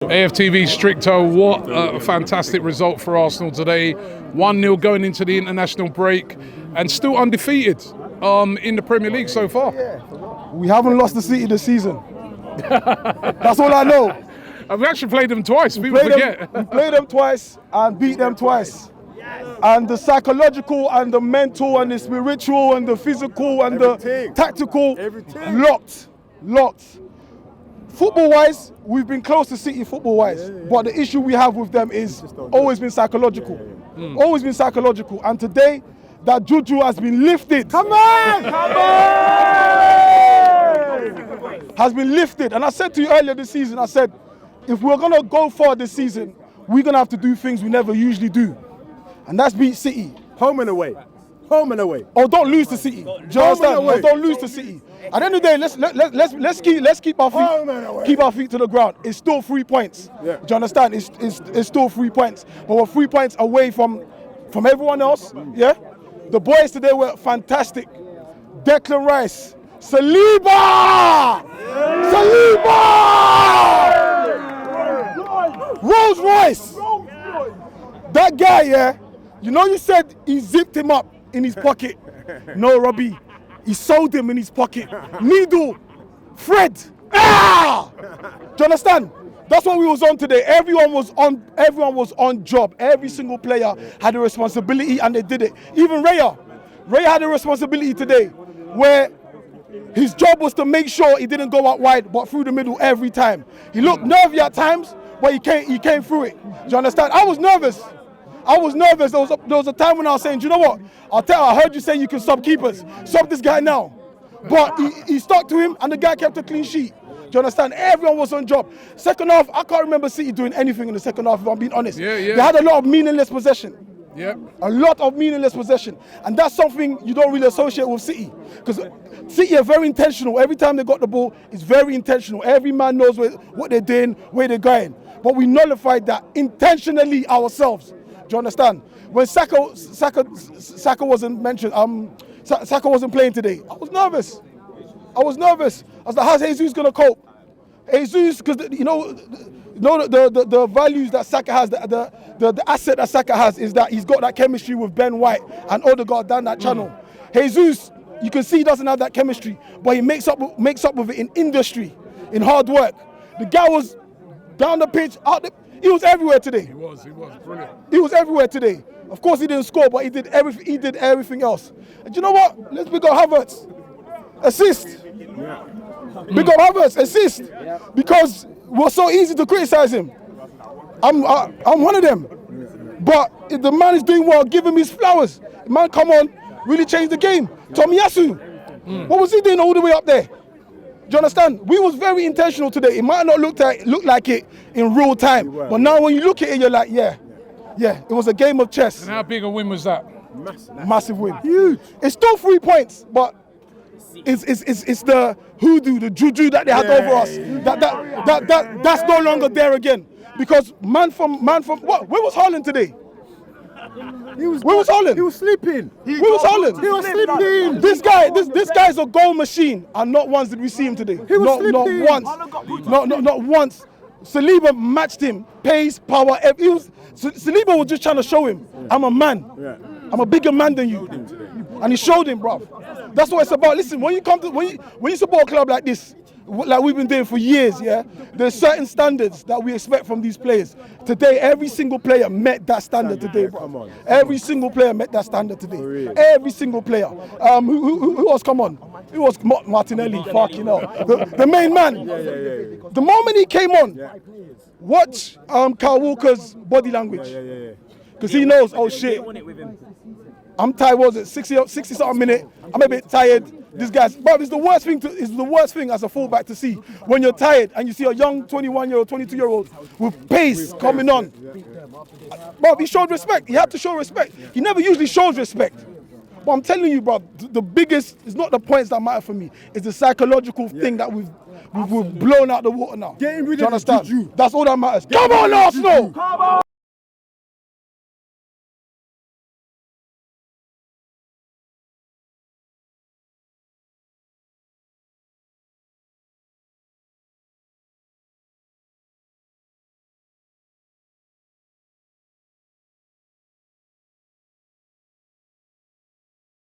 AFTV Stricto, what a fantastic result for Arsenal today. 1-0 going into the international break and still undefeated in the Premier League so far. We haven't lost the City this season. That's all I know. I've actually played them twice, people forget. We played them twice and beat them twice. And the psychological and the mental and the spiritual and the physical and the tactical, locked. Football-wise, we've been close to City football-wise, but the issue we have with them is always been psychological. Always been psychological. And today, that juju has been lifted. Come on! Has been lifted. And I said to you earlier this season, I said, if we're going to go far this season, we're going to have to do things we never usually do. And that's beat City. Home and away. Home and away. Oh, don't lose to City. Do you understand? Oh, don't lose to City. At the end of the day, let's keep our feet to the ground. It's still 3 points. Yeah. Do you understand? It's still 3 points. But we're 3 points away from everyone else. Yeah. The boys today were fantastic. Declan Rice, Saliba, Rolls Royce. That guy, yeah. You know, you said he zipped him up in his pocket. No, Robbie. He sold him in his pocket. Needle. Fred. Ah! Do you understand? That's what we was on today. Everyone was on job. Every single player had a responsibility and they did it. Even Raya. Raya had a responsibility today where his job was to make sure he didn't go out wide but through the middle every time. He looked nervy at times, but he came through it. Do you understand? I was nervous. There was a time when I was saying, do you know what? I heard you say you can stop keepers. Stop this guy now. But he stuck to him and the guy kept a clean sheet. Do you understand? Everyone was on job. Second half, I can't remember City doing anything in the second half, if I'm being honest. Yeah. They had a lot of meaningless possession. Yeah. A lot of meaningless possession. And that's something you don't really associate with City. Because City are very intentional. Every time they got the ball, it's very intentional. Every man knows what they're doing, where they're going. But we nullified that intentionally ourselves. Do you understand? When Saka wasn't mentioned, Saka wasn't playing today, I was nervous. I was like, how's Jesus gonna cope? Jesus, because you know the values that Saka has, the asset that Saka has is that he's got that chemistry with Ben White and Odegaard down that channel. Jesus, you can see he doesn't have that chemistry, but he makes up with it in industry, in hard work. The guy was down the pitch, he was everywhere today. He was brilliant. He was everywhere today. Of course, he didn't score, but he did everything else. And you know what? Let's pick up Havertz. Assist. Big up Havertz, assist. Because we're so easy to criticize him. I'm one of them. But if the man is doing well, give him his flowers. The man, come on, really changed the game. Tomiyasu, what was he doing all the way up there? Do you understand? We was very intentional today. It might not look like it in real time, but now when you look at it, you're like, yeah, it was a game of chess. And how big a win was that? Massive win. Huge. It's still 3 points, but it's the hoodoo, the juju that they had over us. That's no longer there again. Because man from what? Where was Haaland today? Where was Haaland? He was sleeping. Where was Haaland? He was sleeping. This guy's a goal machine, and not once did we see him today. He was not sleeping. once. Not once. Saliba matched him, pace, power. Saliba was just trying to show him, I'm a man. I'm a bigger man than you, and he showed him, bro. That's what it's about. Listen, when you support a club like this, like we've been doing for years, yeah, there's certain standards that we expect from these players. Today, every single player met that standard today, bro. Every single player met that standard today. Every single player. Who else? Come on. It was Martinelli, fucking hell. The main man. The moment he came on, watch Kyle Walker's body language. Because he knows, oh shit, I'm tired, what was it, 60 something minute, I'm a bit tired. This guy's, but it's the worst thing as a fullback to see when you're tired and you see a young 21-year-old, 22-year-old with pace coming on. But he showed respect. He had to show respect. He never usually shows respect. But I'm telling you, bro, the biggest is not the points that matter for me. It's the psychological thing that we've blown out the water now. Getting rid of the juju. That's all that matters. Come on, Arsenal!